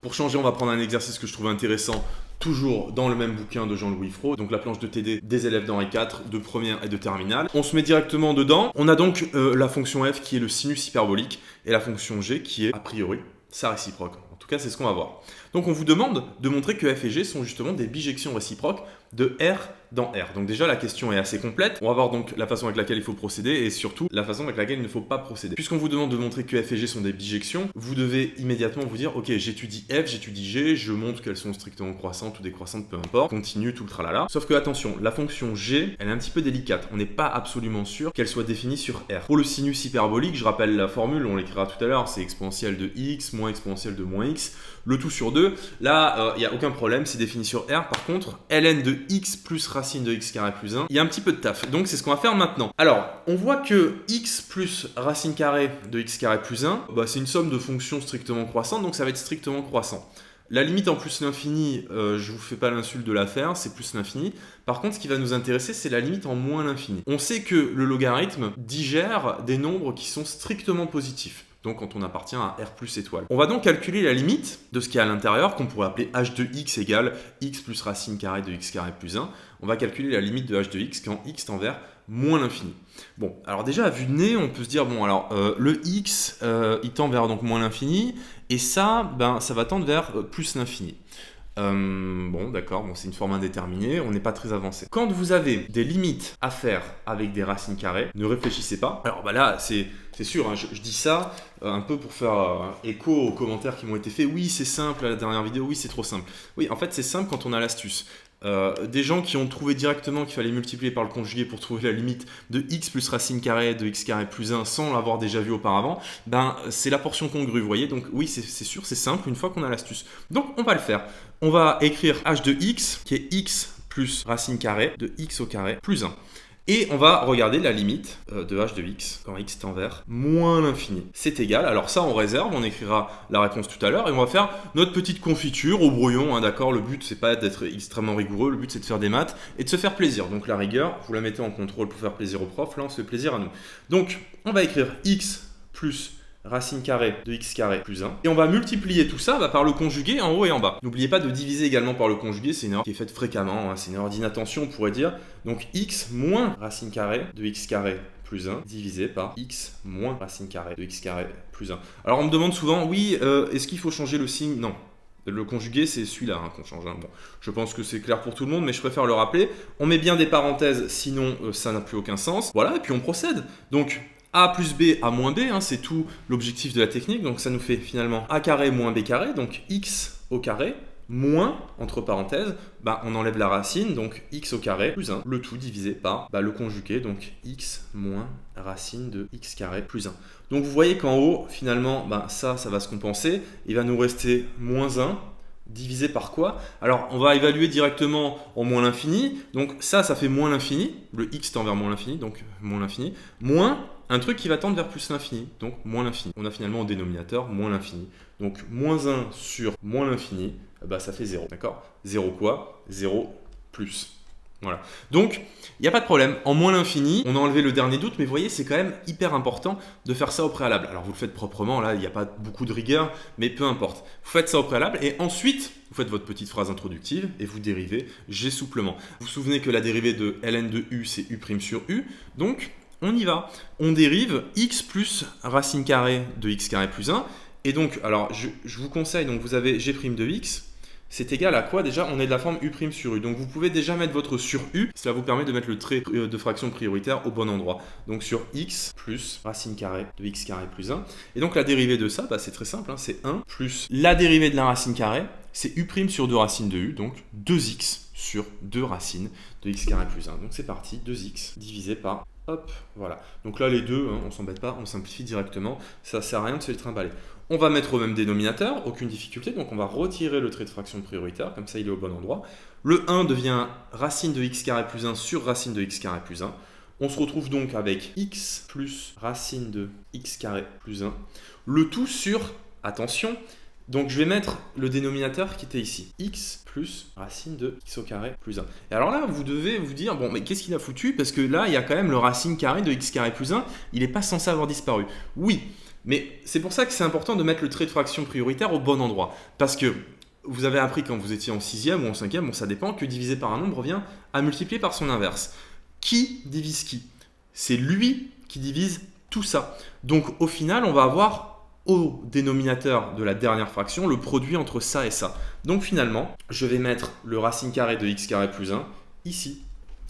Pour changer, on va prendre un exercice que je trouve intéressant, toujours dans le même bouquin de Jean-Louis Fro, donc la planche de TD des élèves d'Henri IV, de première et de terminale. On se met directement dedans. On a donc la fonction f qui est le sinus hyperbolique et la fonction g qui est, a priori, sa réciproque. En tout cas, c'est ce qu'on va voir. Donc on vous demande de montrer que f et g sont justement des bijections réciproques de R dans R. Donc déjà, la question est assez complète. On va voir donc la façon avec laquelle il faut procéder et surtout la façon avec laquelle il ne faut pas procéder. Puisqu'on vous demande de montrer que f et g sont des bijections, vous devez immédiatement vous dire, ok, j'étudie f, j'étudie g, je montre qu'elles sont strictement croissantes ou décroissantes, peu importe, continue, tout le tralala. Sauf que attention, la fonction g, elle est un petit peu délicate. On n'est pas absolument sûr qu'elle soit définie sur R. Pour le sinus hyperbolique, je rappelle la formule, on l'écrira tout à l'heure, c'est exponentielle de x moins exponentielle de moins x, le tout sur 2. Là, il n'y a aucun problème, c'est défini sur R. Par contre, ln de x plus racine de x carré plus 1, il y a un petit peu de taf. Donc, c'est ce qu'on va faire maintenant. Alors, on voit que x plus racine carrée de x carré plus 1, c'est une somme de fonctions strictement croissantes, donc ça va être strictement croissant. La limite en plus l'infini, je vous fais pas l'insulte de la faire, c'est plus l'infini. Par contre, ce qui va nous intéresser, c'est la limite en moins l'infini. On sait que le logarithme digère des nombres qui sont strictement positifs. Donc quand on appartient à R plus étoile. On va donc calculer la limite de ce qui est à l'intérieur, qu'on pourrait appeler h de x égale x plus racine carrée de x carré plus 1. On va calculer la limite de h de x quand x tend vers moins l'infini. Bon, alors déjà à vue de nez, on peut se dire, bon alors le x, il tend vers donc moins l'infini, et ça, ça va tendre vers plus l'infini. Bon, d'accord, c'est une forme indéterminée, on n'est pas très avancé. Quand vous avez des limites à faire avec des racines carrées, ne réfléchissez pas. Alors là, c'est sûr, hein, je dis ça un peu pour faire écho aux commentaires qui m'ont été faits. Oui, c'est simple, à la dernière vidéo, oui, c'est trop simple. Oui, en fait, c'est simple quand on a l'astuce. Des gens qui ont trouvé directement qu'il fallait multiplier par le conjugué pour trouver la limite de x plus racine carrée de x carré plus 1 sans l'avoir déjà vu auparavant, c'est la portion congrue, vous voyez. Donc oui, c'est sûr, c'est simple une fois qu'on a l'astuce. Donc on va le faire. On va écrire h de x qui est x plus racine carrée de x au carré plus 1. Et on va regarder la limite de h de x quand x tend vers moins l'infini. C'est égal, alors ça on réserve, on écrira la réponse tout à l'heure et on va faire notre petite confiture au brouillon, hein, d'accord. Le but c'est pas d'être extrêmement rigoureux, le but c'est de faire des maths et de se faire plaisir. Donc la rigueur, vous la mettez en contrôle pour faire plaisir au prof, là on se fait plaisir à nous. Donc on va écrire x plus racine carrée de x carré plus 1. Et on va multiplier tout ça par le conjugué en haut et en bas. N'oubliez pas de diviser également par le conjugué, c'est une erreur qui est faite fréquemment, hein, c'est une erreur d'inattention on pourrait dire. Donc x moins racine carrée de x carré plus 1 divisé par x moins racine carrée de x carré plus 1. Alors on me demande souvent, oui, est-ce qu'il faut changer le signe? Non. Le conjugué, c'est celui-là qu'on change. Bon, je pense que c'est clair pour tout le monde, mais je préfère le rappeler. On met bien des parenthèses, sinon ça n'a plus aucun sens. Voilà, et puis on procède. Donc, a plus b, a moins b, c'est tout l'objectif de la technique. Donc ça nous fait finalement a carré moins b carré, donc x au carré, moins, entre parenthèses, on enlève la racine, donc x au carré plus 1, le tout divisé par le conjugué, donc x moins racine de x carré plus 1. Donc vous voyez qu'en haut, finalement, ça va se compenser, il va nous rester moins 1, divisé par quoi? Alors, on va évaluer directement en moins l'infini. Donc, ça fait moins l'infini. Le x tend vers moins l'infini, donc moins l'infini. Moins un truc qui va tendre vers plus l'infini, donc moins l'infini. On a finalement au dénominateur moins l'infini. Donc, moins 1 sur moins l'infini, ça fait 0. D'accord? 0 quoi? 0 plus. Voilà. Donc, il n'y a pas de problème. En moins l'infini, on a enlevé le dernier doute, mais vous voyez, c'est quand même hyper important de faire ça au préalable. Alors, vous le faites proprement, là, il n'y a pas beaucoup de rigueur, mais peu importe. Vous faites ça au préalable et ensuite, vous faites votre petite phrase introductive et vous dérivez g souplement. Vous vous souvenez que la dérivée de ln de u, c'est u' sur u. Donc, on y va. On dérive x plus racine carrée de x carré plus 1. Et donc, alors, je vous conseille, donc vous avez g' de x. C'est égal à quoi déjà? On est de la forme u' sur u. Donc vous pouvez déjà mettre votre sur u. Cela vous permet de mettre le trait de fraction prioritaire au bon endroit. Donc sur x plus racine carrée de x carré plus 1. Et donc la dérivée de ça, c'est très simple. C'est 1 plus la dérivée de la racine carrée. C'est u' sur 2 racines de u. Donc 2x sur 2 racines de x carré plus 1. Donc c'est parti. 2x divisé par... Hop, voilà. Donc là les deux, on s'embête pas. On simplifie directement. Ça sert à rien de se les trimballer. On va mettre au même dénominateur, aucune difficulté, donc on va retirer le trait de fraction prioritaire, comme ça il est au bon endroit. Le 1 devient racine de x carré plus 1 sur racine de x carré plus 1. On se retrouve donc avec x plus racine de x carré plus 1. Le tout sur, attention, donc je vais mettre le dénominateur qui était ici, x plus racine de x au carré plus 1. Et alors là, vous devez vous dire, bon, mais qu'est-ce qu'il a foutu? Parce que là, il y a quand même le racine carré de x carré plus 1, il n'est pas censé avoir disparu. Oui. Mais c'est pour ça que c'est important de mettre le trait de fraction prioritaire au bon endroit. Parce que vous avez appris quand vous étiez en 6e ou en 5e, bon ça dépend, que diviser par un nombre revient à multiplier par son inverse. Qui divise qui? C'est lui qui divise tout ça. Donc au final, on va avoir au dénominateur de la dernière fraction le produit entre ça et ça. Donc finalement, je vais mettre le racine carrée de x carré plus 1 ici.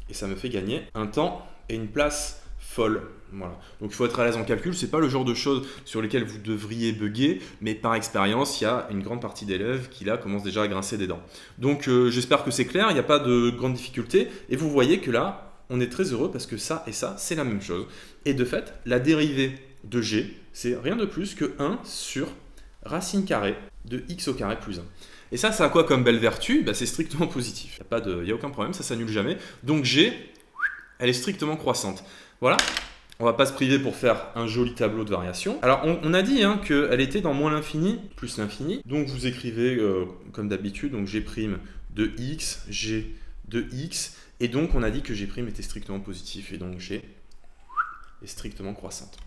Et ça me fait gagner un temps et une place folle. Voilà. Donc il faut être à l'aise en calcul, c'est pas le genre de choses sur lesquelles vous devriez bugger, mais par expérience, il y a une grande partie d'élèves qui là commencent déjà à grincer des dents. Donc j'espère que c'est clair, il n'y a pas de grande difficulté, et vous voyez que là, on est très heureux parce que ça et ça, c'est la même chose. Et de fait, la dérivée de g, c'est rien de plus que 1 sur racine carrée de x au carré plus 1. Et ça a quoi comme belle vertu? C'est strictement positif. Il n'y a aucun problème, ça s'annule jamais. Donc g, elle est strictement croissante. Voilà, on va pas se priver pour faire un joli tableau de variation. Alors on a dit qu'elle était dans moins l'infini plus l'infini. Donc vous écrivez comme d'habitude, donc g' de x, g de x. Et donc on a dit que g' était strictement positif et donc g est strictement croissante.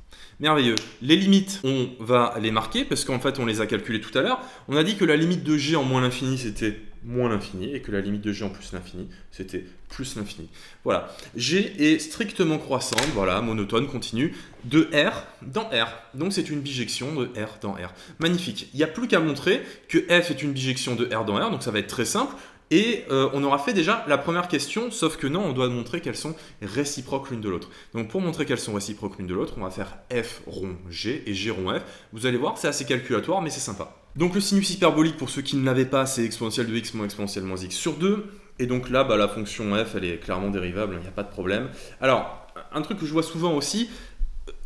Merveilleux. Les limites, on va les marquer parce qu'en fait on les a calculées tout à l'heure. On a dit que la limite de g en moins l'infini c'était moins l'infini et que la limite de g en plus l'infini c'était plus l'infini. Voilà. G est strictement croissante, voilà, monotone, continue, de R dans R. Donc c'est une bijection de R dans R. Magnifique. Il n'y a plus qu'à montrer que f est une bijection de R dans R, donc ça va être très simple. Et on aura fait déjà la première question, sauf que non, on doit montrer qu'elles sont réciproques l'une de l'autre. Donc pour montrer qu'elles sont réciproques l'une de l'autre, on va faire f rond g et g rond f. Vous allez voir, c'est assez calculatoire, mais c'est sympa. Donc le sinus hyperbolique, pour ceux qui ne l'avaient pas, c'est exponentielle de x moins exponentielle moins x sur 2. Et donc là, la fonction f, elle est clairement dérivable, il n'y a pas de problème. Alors, un truc que je vois souvent aussi,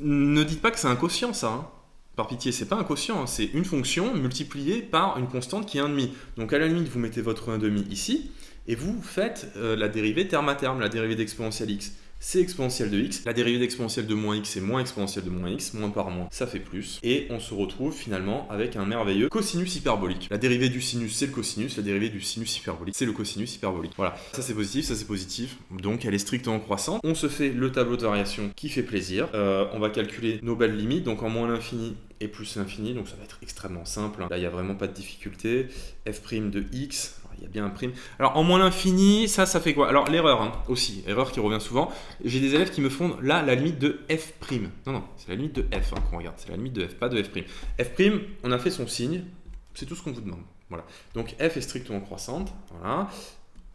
ne dites pas que c'est un quotient ça, hein. Par pitié, c'est pas un quotient, hein, c'est une fonction multipliée par une constante qui est 1,5. Donc à la limite, vous mettez votre 1,5 ici, et vous faites la dérivée terme à terme, la dérivée d'exponentielle x. C'est exponentielle de x, la dérivée d'exponentielle de moins x, c'est moins exponentielle de moins x, moins par moins, ça fait plus, et on se retrouve finalement avec un merveilleux cosinus hyperbolique. La dérivée du sinus, c'est le cosinus, la dérivée du sinus hyperbolique, c'est le cosinus hyperbolique. Voilà, ça c'est positif, donc elle est strictement croissante. On se fait le tableau de variation qui fait plaisir, on va calculer nos belles limites, donc en moins l'infini et plus l'infini, donc ça va être extrêmement simple. Là, il n'y a vraiment pas de difficulté. F' de x, il y a bien un prime. Alors, en moins l'infini, ça fait quoi? Alors, l'erreur, aussi, erreur qui revient souvent. J'ai des élèves qui me font, là, la limite de f'. Non, c'est la limite de f qu'on regarde. C'est la limite de f, pas de f'. F', on a fait son signe. C'est tout ce qu'on vous demande. Voilà. Donc, f est strictement croissante. Voilà.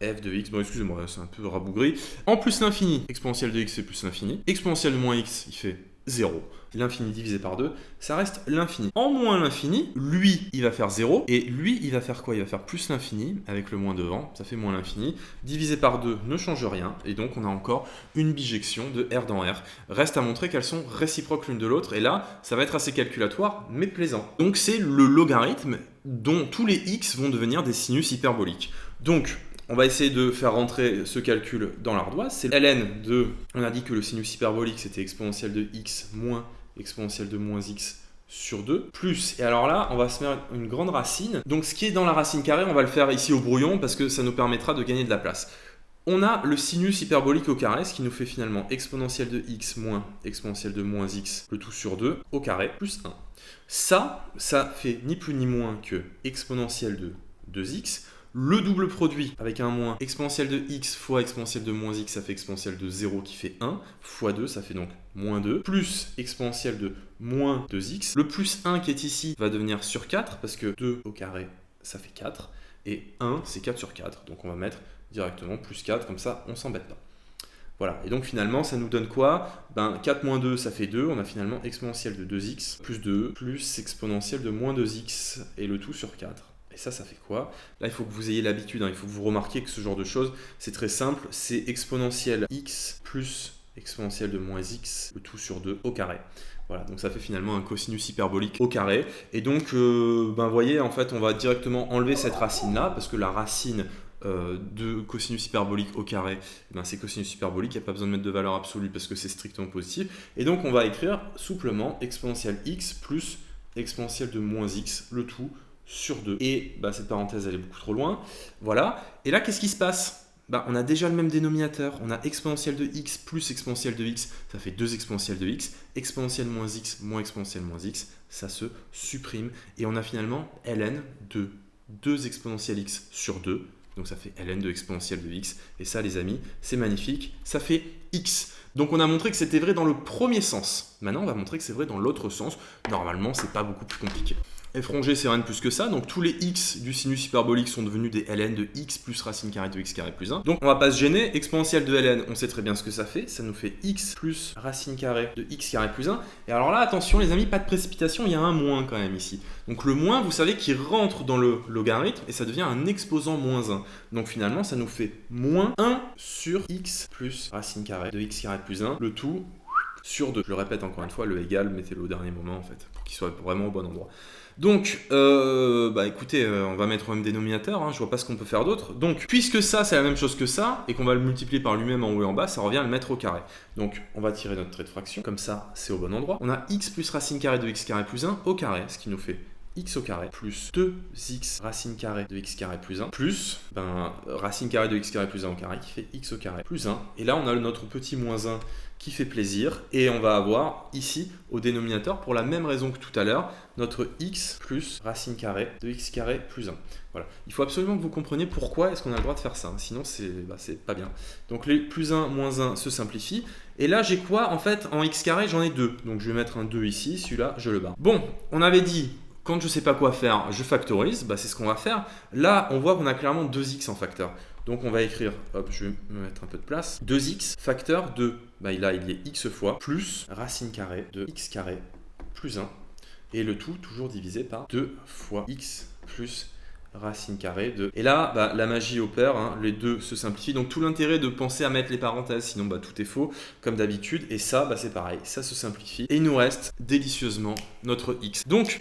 F de x, bon excusez-moi, c'est un peu rabougri. En plus l'infini, exponentielle de x c'est plus l'infini. Exponentielle de moins x, il fait 0. L'infini divisé par 2, ça reste l'infini. En moins l'infini, lui, il va faire 0. Et lui, il va faire quoi? Il va faire plus l'infini, avec le moins devant, ça fait moins l'infini. Divisé par 2 ne change rien. Et donc, on a encore une bijection de R dans R. Reste à montrer qu'elles sont réciproques l'une de l'autre. Et là, ça va être assez calculatoire, mais plaisant. Donc, c'est le logarithme dont tous les x vont devenir des sinus hyperboliques. Donc, on va essayer de faire rentrer ce calcul dans l'ardoise. C'est ln de... On a dit que le sinus hyperbolique, c'était exponentielle de x moins exponentielle de moins x sur 2, plus, et alors là, on va se mettre une grande racine. Donc ce qui est dans la racine carrée, on va le faire ici au brouillon, parce que ça nous permettra de gagner de la place. On a le sinus hyperbolique au carré, ce qui nous fait finalement exponentielle de x moins exponentielle de moins x, le tout sur 2, au carré, plus 1. Ça fait ni plus ni moins que exponentielle de 2x, le double produit avec un moins, exponentielle de x fois exponentielle de moins x, ça fait exponentielle de 0 qui fait 1, fois 2, ça fait donc moins 2, plus exponentielle de moins 2x. Le plus 1 qui est ici va devenir sur 4, parce que 2 au carré, ça fait 4, et 1, c'est 4 sur 4, donc on va mettre directement plus 4, comme ça, on s'embête pas. Voilà, et donc finalement, ça nous donne quoi? 4 moins 2, ça fait 2, on a finalement exponentielle de 2x, plus 2, plus exponentielle de moins 2x, et le tout sur 4. Et ça fait quoi? Là, il faut que vous ayez l'habitude, il faut que vous remarquiez que ce genre de choses, c'est très simple, c'est exponentielle x plus exponentielle de moins x, le tout sur 2 au carré. Voilà, donc ça fait finalement un cosinus hyperbolique au carré. Et donc, vous voyez, en fait, on va directement enlever cette racine-là, parce que la racine de cosinus hyperbolique au carré, c'est cosinus hyperbolique, il n'y a pas besoin de mettre de valeur absolue, parce que c'est strictement positif. Et donc, on va écrire souplement exponentielle x plus exponentielle de moins x, le tout sur 2. Et cette parenthèse, elle est beaucoup trop loin. Voilà. Et là, qu'est-ce qui se passe? bah, on a déjà le même dénominateur. On a exponentielle de x plus exponentielle de x, ça fait 2 exponentielles de x. Exponentielle moins x moins exponentielle moins x, ça se supprime. Et on a finalement ln de 2 exponentielle x sur 2. Donc ça fait ln de exponentielle de x. Et ça, les amis, c'est magnifique. Ça fait x. Donc on a montré que c'était vrai dans le premier sens. Maintenant, on va montrer que c'est vrai dans l'autre sens. Normalement, c'est pas beaucoup plus compliqué. f rongé, c'est rien de plus que ça. Donc tous les x du sinus hyperbolique sont devenus des ln de x plus racine carrée de x carré plus 1. Donc on va pas se gêner. Exponentielle de ln, on sait très bien ce que ça fait. Ça nous fait x plus racine carrée de x carré plus 1. Et alors là, attention les amis, pas de précipitation, il y a un moins quand même ici. Donc le moins, vous savez qu'il rentre dans le logarithme et ça devient un exposant moins 1. Donc finalement, ça nous fait moins 1 sur x plus racine carrée de x carré plus 1. Le tout sur 2. Je le répète encore une fois, le égal, mettez-le au dernier moment en fait, pour qu'il soit vraiment au bon endroit. Donc, bah écoutez, on va mettre au même dénominateur, hein, je vois pas ce qu'on peut faire d'autre. Donc, puisque ça, c'est la même chose que ça, et qu'on va le multiplier par lui-même en haut et en bas, ça revient à le mettre au carré. Donc, on va tirer notre trait de fraction, comme ça, c'est au bon endroit. On a x plus racine carrée de x carré plus 1 au carré, ce qui nous fait x au carré plus 2x racine carrée de x carré plus 1 plus racine carrée de x carré plus 1 au carré qui fait x au carré plus 1. Et là, on a notre petit moins 1 qui fait plaisir. Et on va avoir ici, au dénominateur, pour la même raison que tout à l'heure, notre x plus racine carrée de x carré plus 1. Voilà. Il faut absolument que vous compreniez pourquoi est-ce qu'on a le droit de faire ça. Sinon, c'est pas bien. Donc les plus 1, moins 1 se simplifient. Et là, j'ai quoi? En fait, en x carré, j'en ai 2. Donc je vais mettre un 2 ici. Celui-là, je le barre. Bon, on avait dit... Quand je ne sais pas quoi faire, je factorise, bah c'est ce qu'on va faire. Là, on voit qu'on a clairement 2x en facteur. Donc on va écrire, hop, je vais me mettre un peu de place, 2x facteur de, bah là il y est x fois, plus racine carrée de x carré plus 1. Et le tout toujours divisé par 2 fois x plus racine carrée de... Et là, bah, la magie opère, hein, les deux se simplifient. Donc tout l'intérêt de penser à mettre les parenthèses, sinon bah, tout est faux, comme d'habitude. Et ça, bah, c'est pareil, ça se simplifie. Et il nous reste délicieusement notre x. Donc...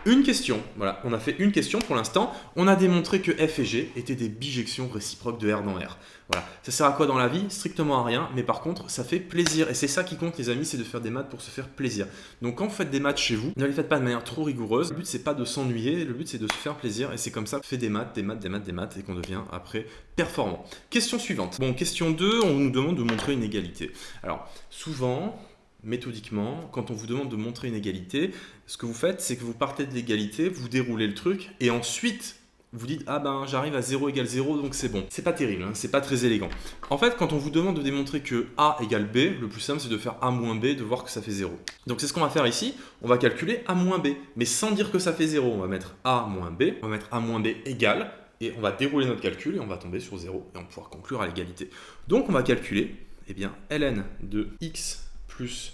une question, voilà, on a fait une question pour l'instant, on a démontré que f et g étaient des bijections réciproques de R dans R. Voilà, ça sert à quoi dans la vie? Strictement à rien, mais par contre, ça fait plaisir. Et c'est ça qui compte les amis, c'est de faire des maths pour se faire plaisir. Donc quand vous faites des maths chez vous, ne les faites pas de manière trop rigoureuse. Le but c'est pas de s'ennuyer, le but c'est de se faire plaisir. Et c'est comme ça qu'on fait des maths, des maths, des maths, des maths, et qu'on devient après performant. Question suivante. Bon, question 2, on nous demande de montrer une égalité. Alors, souvent... méthodiquement, quand on vous demande de montrer une égalité, ce que vous faites, c'est que vous partez de l'égalité, vous déroulez le truc, et ensuite, vous dites « Ah ben, j'arrive à 0 égale 0, donc c'est bon ». C'est pas terrible, hein, c'est pas très élégant. En fait, quand on vous demande de démontrer que A égale B, le plus simple, c'est de faire A moins B, de voir que ça fait 0. Donc c'est ce qu'on va faire ici, on va calculer A moins B, mais sans dire que ça fait 0. On va mettre A moins B, on va mettre A moins B égale, et on va dérouler notre calcul, et on va tomber sur 0, et on va pouvoir conclure à l'égalité. Donc on va calculer, eh bien, ln de x plus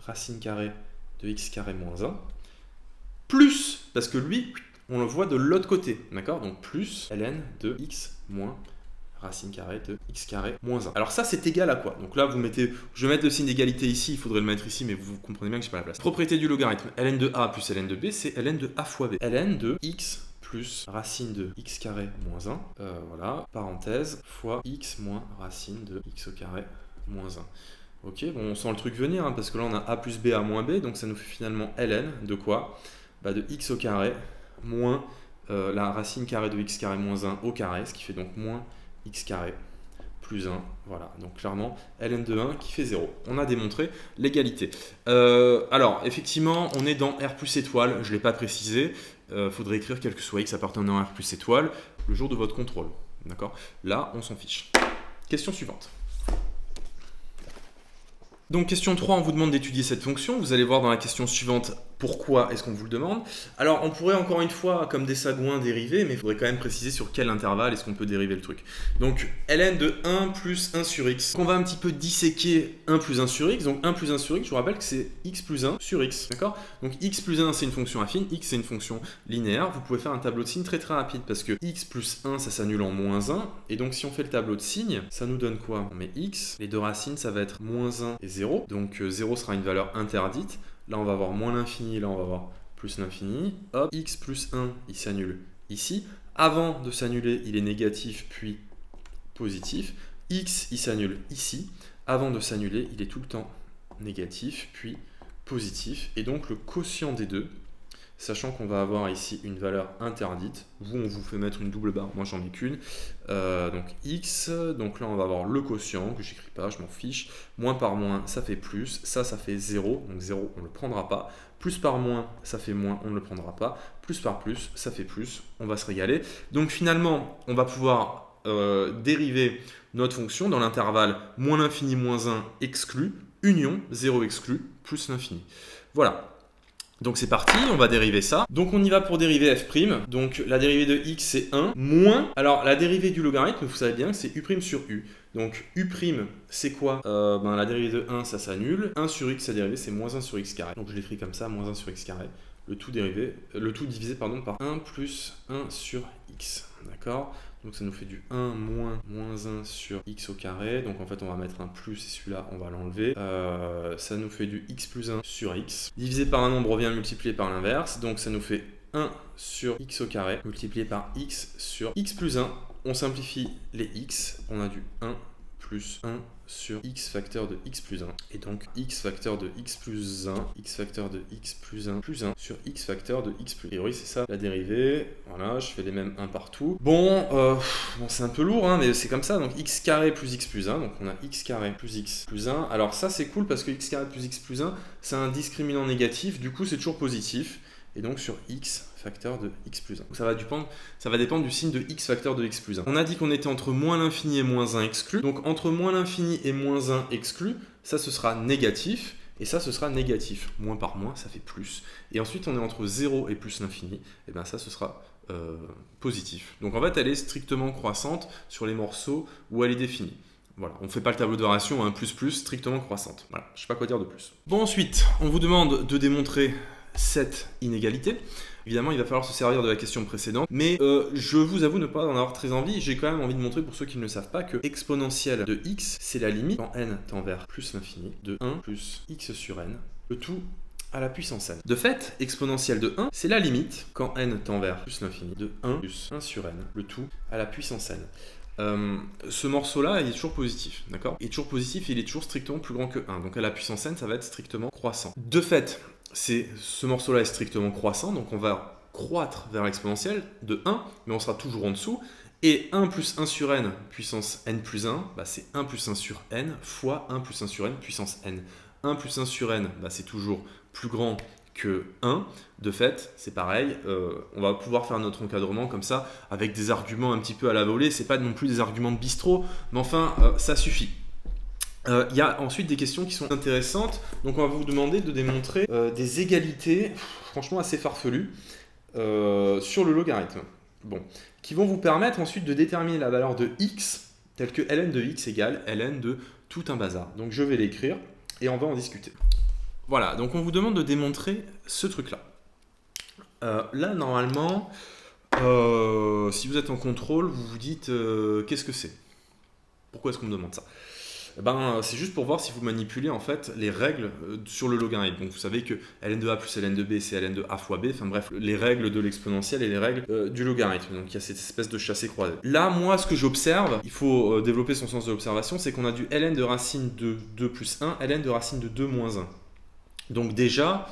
racine carrée de x carré moins 1, plus, parce que lui, on le voit de l'autre côté, d'accord? Donc plus ln de x moins racine carrée de x carré moins 1. Alors ça, c'est égal à quoi? Donc là, vous mettez, je vais mettre le signe d'égalité ici, il faudrait le mettre ici, mais vous comprenez bien que j'ai pas la place. Propriété du logarithme, ln de a plus ln de b, c'est ln de a fois b. ln de x plus racine de x carré moins 1, voilà, parenthèse, fois x moins racine de x au carré moins 1. Ok, bon, on sent le truc venir, hein, parce que là on a a plus b à moins b, donc ça nous fait finalement ln de quoi? Bah de x au carré moins la racine carrée de x carré moins 1 au carré, ce qui fait donc moins x carré plus 1. Voilà, donc clairement ln de 1 qui fait 0. On a démontré l'égalité. Alors, effectivement, on est dans R plus étoile, je ne l'ai pas précisé, faudrait écrire quel que soit x appartenant à R plus étoile le jour de votre contrôle. D'accord? Là, on s'en fiche. Question suivante. Donc question 3, on vous demande d'étudier cette fonction. Vous allez voir dans la question suivante pourquoi est-ce qu'on vous le demande. Alors on pourrait encore une fois, comme des sagouins, dériver, mais il faudrait quand même préciser sur quel intervalle est-ce qu'on peut dériver le truc. Donc ln de 1 plus 1 sur x. On va un petit peu disséquer 1 plus 1 sur x. Donc 1 plus 1 sur x, je vous rappelle que c'est x plus 1 sur x. D'accord? Donc x plus 1 c'est une fonction affine, x c'est une fonction linéaire. Vous pouvez faire un tableau de signes très très rapide parce que x plus 1 ça s'annule en moins 1. Et donc si on fait le tableau de signes, ça nous donne quoi? On met x, les deux racines ça va être moins 1 et 0. Donc 0 sera une valeur interdite. Là, on va avoir moins l'infini, là, on va avoir plus l'infini. Hop, x plus 1, il s'annule ici. Avant de s'annuler, il est négatif, puis positif. X, il s'annule ici. Avant de s'annuler, il est tout le temps négatif, puis positif. Et donc, le quotient des deux, sachant qu'on va avoir ici une valeur interdite. Vous, on vous fait mettre une double barre, moi j'en mets qu'une. Donc x, donc là on va avoir le quotient, que j'écris pas, je m'en fiche. Moins par moins, ça fait plus, ça fait 0, donc 0, on ne le prendra pas. Plus par moins, ça fait moins, on ne le prendra pas. Plus par plus, ça fait plus, on va se régaler. Donc finalement, on va pouvoir dériver notre fonction dans l'intervalle moins l'infini moins 1 exclu, union 0 exclu, plus l'infini. Voilà. Donc c'est parti, on va dériver ça. Donc on y va pour dériver f'. Donc la dérivée de x c'est 1 moins... Alors la dérivée du logarithme, vous savez bien que c'est u' sur u. Donc u' c'est quoi? La dérivée de 1 ça s'annule. 1 sur x, sa dérivée c'est moins 1 sur x carré. Donc je l'écris comme ça, moins 1 sur x carré. Le tout divisé par 1 plus 1 sur x. D'accord? Donc ça nous fait du 1 moins 1 sur x au carré. Donc en fait on va mettre un plus et celui-là on va l'enlever. Ça nous fait du x plus 1 sur x. Divisé par un nombre revient multiplié par l'inverse. Donc ça nous fait 1 sur x au carré multiplié par x sur x plus 1. On simplifie les x. On a du 1 plus 1 sur x facteur de x plus 1. Et donc x facteur de x plus 1, x facteur de x plus 1 sur x facteur de x plus 1. A priori c'est ça la dérivée. Voilà, je fais les mêmes 1 partout. Bon, c'est un peu lourd, hein, mais c'est comme ça. Donc x carré plus x plus 1. Donc on a x carré plus x plus 1. Alors ça c'est cool parce que x carré plus x plus 1, c'est un discriminant négatif. Du coup c'est toujours positif. Et donc sur x facteur de x plus 1. Donc ça va dépendre du signe de x facteur de x plus 1. On a dit qu'on était entre moins l'infini et moins 1 exclu. Donc entre moins l'infini et moins 1 exclu, ça ce sera négatif. Et ça ce sera négatif. Moins par moins, ça fait plus. Et ensuite on est entre 0 et plus l'infini. Et bien ça ce sera positif. Donc en fait elle est strictement croissante sur les morceaux où elle est définie. Voilà, on ne fait pas le tableau de variation, hein, plus, strictement croissante. Voilà, je ne sais pas quoi dire de plus. Bon, ensuite, on vous demande de démontrer cette inégalité. Évidemment, il va falloir se servir de la question précédente, mais je vous avoue ne pas en avoir très envie. J'ai quand même envie de montrer pour ceux qui ne le savent pas que exponentielle de x, c'est la limite quand n tend vers plus l'infini de 1 plus x sur n, le tout à la puissance n. De fait, exponentielle de 1, c'est la limite quand n tend vers plus l'infini de 1 plus 1 sur n, le tout à la puissance n. Ce morceau-là, il est toujours positif, d'accord? Il est toujours positif et il est toujours strictement plus grand que 1. Donc à la puissance n, ça va être strictement croissant. De fait, ce morceau-là est strictement croissant, donc on va croître vers l'exponentielle de 1, mais on sera toujours en dessous. Et 1 plus 1 sur n puissance n plus 1, c'est 1 plus 1 sur n fois 1 plus 1 sur n puissance n. 1 plus 1 sur n, c'est toujours plus grand que 1. De fait, c'est pareil, on va pouvoir faire notre encadrement comme ça, avec des arguments un petit peu à la volée. C'est pas non plus des arguments de bistrot, mais enfin, ça suffit. Il y a ensuite des questions qui sont intéressantes. Donc on va vous demander de démontrer des égalités, franchement assez farfelues, sur le logarithme. Bon, qui vont vous permettre ensuite de déterminer la valeur de x, telle que ln de x égale ln de tout un bazar. Donc je vais l'écrire et on va en discuter. Voilà, donc on vous demande de démontrer ce truc-là. Là, normalement, si vous êtes en contrôle, vous vous dites qu'est-ce que c'est? Pourquoi est-ce qu'on me demande ça? C'est juste pour voir si vous manipulez en fait les règles sur le logarithme. Donc vous savez que ln de a plus ln de b c'est ln de a fois b, enfin bref, les règles de l'exponentielle et les règles du logarithme. Donc il y a cette espèce de chassé-croisé. Là, moi, ce que j'observe, il faut développer son sens de l'observation, c'est qu'on a du ln de racine de 2 plus 1, ln de racine de 2 moins 1. Donc déjà,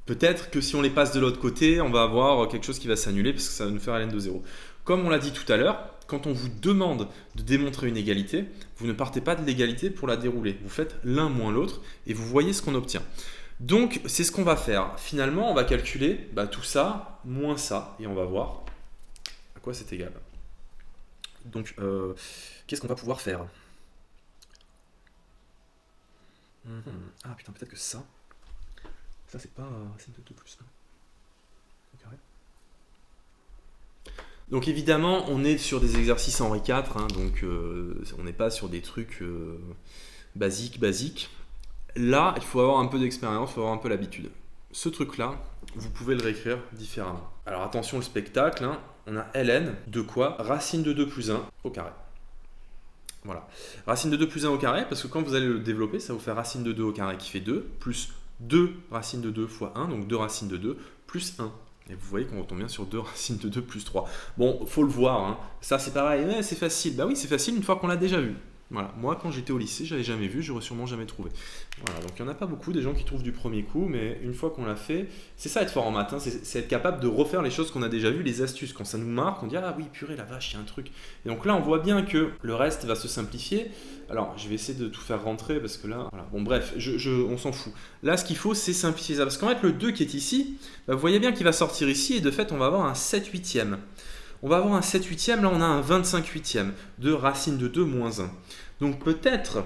peut-être que si on les passe de l'autre côté, on va avoir quelque chose qui va s'annuler parce que ça va nous faire ln de 0. Comme on l'a dit tout à l'heure, quand on vous demande de démontrer une égalité, vous ne partez pas de l'égalité pour la dérouler. Vous faites l'un moins l'autre et vous voyez ce qu'on obtient. Donc, c'est ce qu'on va faire. Finalement, on va calculer tout ça moins ça et on va voir à quoi c'est égal. Donc, qu'est-ce qu'on va pouvoir faire? Ah putain, peut-être que ça c'est pas racine de 2 plus 1 au carré. Donc évidemment, on est sur des exercices Henri IV, hein, donc on n'est pas sur des trucs basiques. Là, il faut avoir un peu d'expérience, il faut avoir un peu l'habitude. Ce truc-là, vous pouvez le réécrire différemment. Alors attention, le spectacle, hein, on a ln de quoi? Racine de 2 plus 1 au carré. Voilà. Racine de 2 plus 1 au carré, parce que quand vous allez le développer, ça va vous faire racine de 2 au carré qui fait 2, plus 2 racines de 2 fois 1, donc 2 racines de 2, plus 1. Et vous voyez qu'on retombe bien sur 2 racines de 2 plus 3. Bon, faut le voir, hein. Ça c'est pareil, c'est facile. Bah oui, c'est facile une fois qu'on l'a déjà vu. Voilà, moi quand j'étais au lycée, j'avais jamais vu, j'aurais sûrement jamais trouvé. Voilà, donc il n'y en a pas beaucoup des gens qui trouvent du premier coup, mais une fois qu'on l'a fait, c'est ça être fort en maths, hein, c'est être capable de refaire les choses qu'on a déjà vues, les astuces. Quand ça nous marque, on dit ah oui, purée, la vache, il y a un truc. Et donc là, on voit bien que le reste va se simplifier. Alors, je vais essayer de tout faire rentrer parce que là, voilà. Bon, bref, on s'en fout. Là, ce qu'il faut, c'est simplifier ça. Parce qu'en fait, le 2 qui est ici, bah, vous voyez bien qu'il va sortir ici, et de fait, on va avoir un 7 huitième. On va avoir un 7 huitième, là on a un 25 huitième de racine de 2 moins 1. Donc peut-être,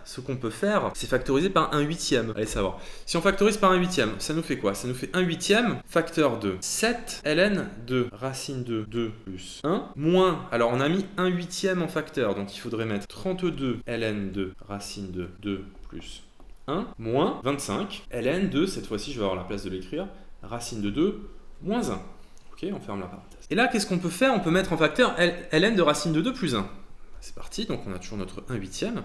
ce qu'on peut faire, c'est factoriser par 1 huitième. Allez savoir. Si on factorise par 1 huitième, ça nous fait quoi? Ça nous fait 1 huitième facteur de 7 ln de racine de 2 plus 1 moins, alors on a mis 1 huitième en facteur, donc il faudrait mettre 32 ln de racine de 2 plus 1 moins 25 ln de, cette fois-ci je vais avoir la place de l'écrire, racine de 2 moins 1. Ok, on ferme la parenthèse. Et là, qu'est-ce qu'on peut faire? On peut mettre en facteur ln de racine de 2 plus 1. C'est parti, donc on a toujours notre 1 huitième.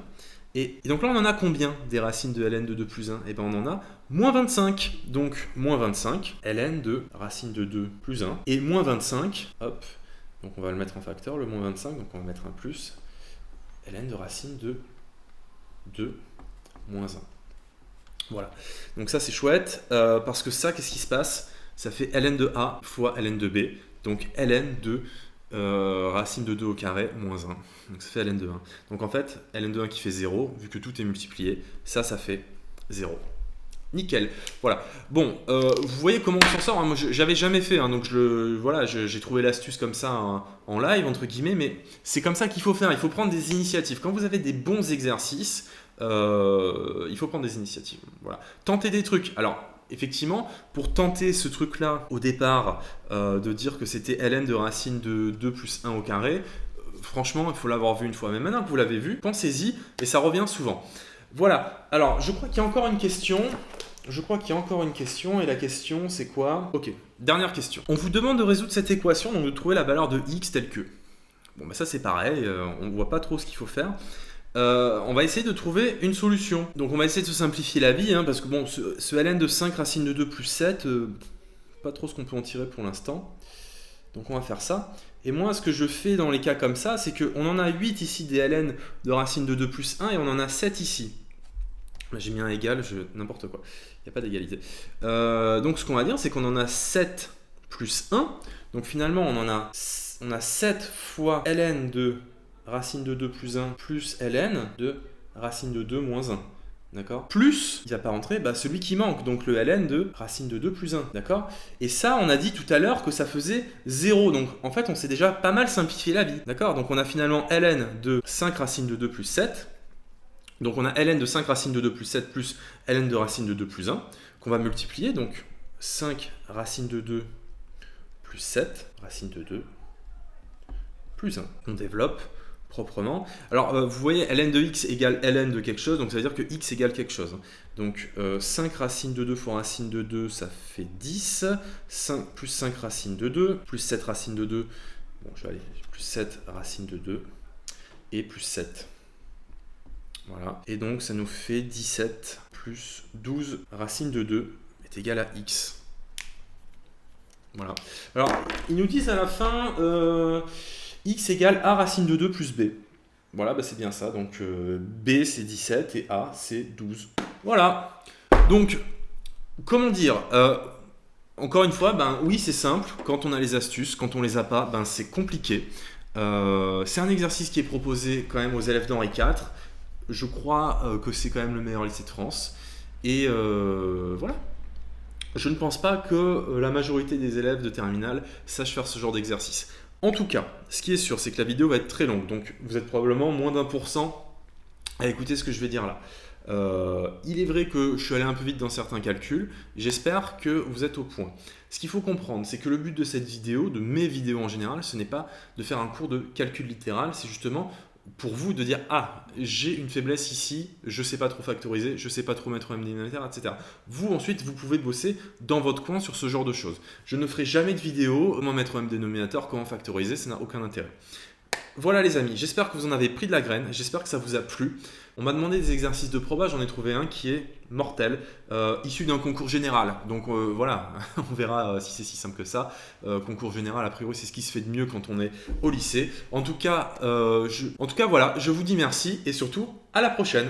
Et donc là, on en a combien des racines de ln de 2 plus 1? Et bien on en a moins 25. Donc moins 25, ln de racine de 2 plus 1. Et moins 25, hop, donc on va le mettre en facteur, le moins 25, donc on va mettre un plus, ln de racine de 2 moins 1. Voilà, donc ça c'est chouette, parce que ça, qu'est-ce qui se passe? Ça fait ln de A fois ln de B, donc ln de racine de 2 au carré moins 1. Donc ça fait ln de 1. Donc en fait, ln de 1 qui fait 0, vu que tout est multiplié, ça fait 0. Nickel. Voilà. Bon, vous voyez comment on s'en sort, hein. Moi, j'avais jamais fait, hein, donc voilà, j'ai trouvé l'astuce comme ça en live, entre guillemets, mais c'est comme ça qu'il faut faire. Il faut prendre des initiatives. Quand vous avez des bons exercices, il faut prendre des initiatives. Voilà. Tentez des trucs. Alors, effectivement, pour tenter ce truc-là, au départ, de dire que c'était ln de racine de 2 plus 1 au carré, franchement, il faut l'avoir vu une fois. Mais maintenant que vous l'avez vu, pensez-y, et ça revient souvent. Voilà. Alors, je crois qu'il y a encore une question. Et la question, c'est quoi? Ok, dernière question. On vous demande de résoudre cette équation, donc de trouver la valeur de x telle que. Bon, bah ça c'est pareil, on ne voit pas trop ce qu'il faut faire. On va essayer de trouver une solution. Donc on va essayer de se simplifier la vie, hein, parce que bon, ce ln de 5 racine de 2 plus 7, pas trop ce qu'on peut en tirer pour l'instant. Donc on va faire ça. Et moi, ce que je fais dans les cas comme ça, c'est qu'on en a 8 ici des ln de racine de 2 plus 1, et on en a 7 ici. Là, j'ai mis un égal, n'importe quoi. Il n'y a pas d'égalité. Donc ce qu'on va dire, c'est qu'on en a 7 plus 1. Donc finalement, on a 7 fois ln de racine de 2 plus 1 plus ln de racine de 2 moins 1. D'accord? Plus, il ne va pas rentrer, bah, celui qui manque, donc le ln de racine de 2 plus 1. D'accord? Et ça, on a dit tout à l'heure que ça faisait 0. Donc en fait, on s'est déjà pas mal simplifié la vie. D'accord? Donc on a finalement ln de 5 racine de 2 plus 7. Donc on a ln de 5 racine de 2 plus 7 plus ln de racine de 2 plus 1 qu'on va multiplier. Donc 5 racine de 2 plus 7 racine de 2 plus 1. On développe proprement. Alors vous voyez ln de x égale ln de quelque chose, donc ça veut dire que x égale quelque chose. Donc 5 racine de 2 fois racine de 2, ça fait 10. 5 plus 5 racine de 2 plus 7 racine de 2. Bon, je vais aller plus 7 racine de 2 et plus 7. Voilà. Et donc ça nous fait 17 plus 12 racine de 2 est égal à x. Voilà. Alors, ils nous disent à la fin x égale a racine de 2 plus b. Voilà, bah c'est bien ça. Donc b c'est 17 et a c'est 12. Voilà. Donc, comment dire encore une fois, ben oui c'est simple quand on a les astuces. Quand on les a pas, ben c'est compliqué. C'est un exercice qui est proposé quand même aux élèves d'Henri IV. Je crois que c'est quand même le meilleur lycée de France. Et voilà. Je ne pense pas que la majorité des élèves de terminale sachent faire ce genre d'exercice. En tout cas, ce qui est sûr, c'est que la vidéo va être très longue. Donc, vous êtes probablement moins d'1% à écouter ce que je vais dire là. Il est vrai que je suis allé un peu vite dans certains calculs. J'espère que vous êtes au point. Ce qu'il faut comprendre, c'est que le but de cette vidéo, de mes vidéos en général, ce n'est pas de faire un cours de calcul littéral, c'est justement pour vous de dire « Ah, j'ai une faiblesse ici, je ne sais pas trop factoriser, je ne sais pas trop mettre un dénominateur, etc. » Vous, ensuite, vous pouvez bosser dans votre coin sur ce genre de choses. Je ne ferai jamais de vidéo, comment mettre un dénominateur, comment factoriser, ça n'a aucun intérêt. Voilà les amis, j'espère que vous en avez pris de la graine, j'espère que ça vous a plu. On m'a demandé des exercices de proba, j'en ai trouvé un qui est mortel, issu d'un concours général. Donc voilà, on verra si c'est si simple que ça. Concours général, a priori, c'est ce qui se fait de mieux quand on est au lycée. En tout cas, voilà, je vous dis merci et surtout à la prochaine.